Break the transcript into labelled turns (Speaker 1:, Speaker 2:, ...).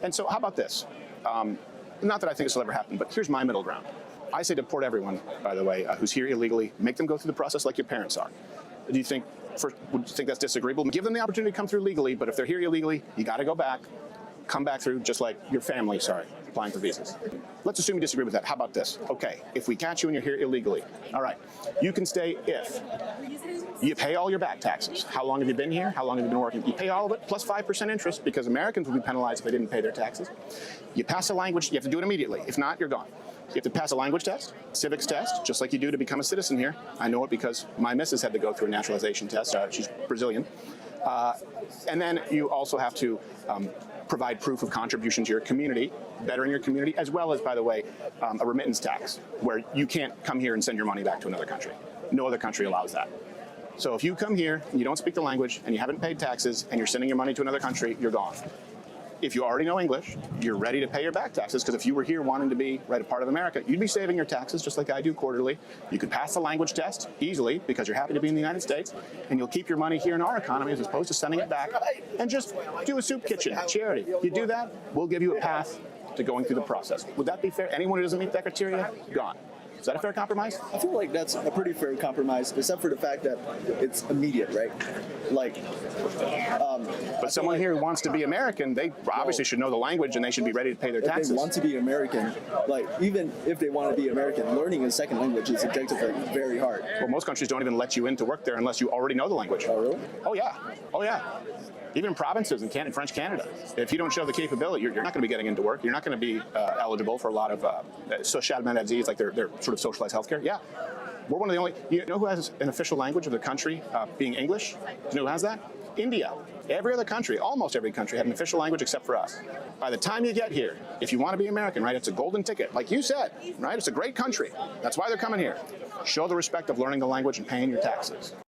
Speaker 1: And so how about this? Not that I think this will ever happen, but here's my middle ground. I say deport everyone, by the way, who's here illegally. Make them go through the process like your parents are. Do you think, would you think that's disagreeable? Give them the opportunity to come through legally, but if they're here illegally, you got to go back, come back through just like your family, applying for visas. Let's assume you disagree with that. How about this? Okay, if we catch you and you're here illegally, all right, you can stay if you pay all your back taxes. How long have you been here? How long have you been working? You pay all of it plus 5% interest because Americans will be penalized if they didn't pay their taxes. You pass a language, you have to do it immediately. If not, you're gone. You have to pass a language test, civics test, just like you do to become a citizen here. I know it because my missus had to go through a naturalization test. She's Brazilian. And then you also have to provide proof of contribution to your community, bettering your community, as well as, by the way, a remittance tax, where you can't come here and send your money back to another country. No other country allows that. So if you come here and you don't speak the language and you haven't paid taxes and you're sending your money to another country, you're gone. If you already know English, you're ready to pay your back taxes, because if you were here wanting to be a part of America, you'd be saving your taxes just like I do quarterly. You could pass the language test easily because you're happy to be in the United States, and you'll keep your money here in our economy as opposed to sending it back, and just do a soup kitchen, charity. You do that, we'll give you a path to going through the process. Would that be fair? Anyone who doesn't meet that criteria, gone. Is that a fair compromise?
Speaker 2: I feel like that's a pretty fair compromise, except for the fact that it's immediate, right? Like,
Speaker 1: but someone here who wants to be American, they obviously should know the language and they should be ready to pay their taxes.
Speaker 2: If they want to be American, like, even if they want to be American, learning a second language is objectively very hard.
Speaker 1: Well, most countries don't even let you in to work there unless you already know the language.
Speaker 2: Oh, really?
Speaker 1: Oh, yeah. Oh, yeah. Even in provinces in French Canada, if you don't show the capability, you're not going to be getting into work. You're not going to be eligible for a lot of social maladies, like their sort of socialized healthcare. Yeah, we're one of the only. You know who has an official language of the country being English? Do you know who has that? India. Every other country, almost every country, had an official language except for us. By the time you get here, if you want to be American, right, it's a golden ticket, like you said, right? It's a great country. That's why they're coming here. Show the respect of learning the language and paying your taxes.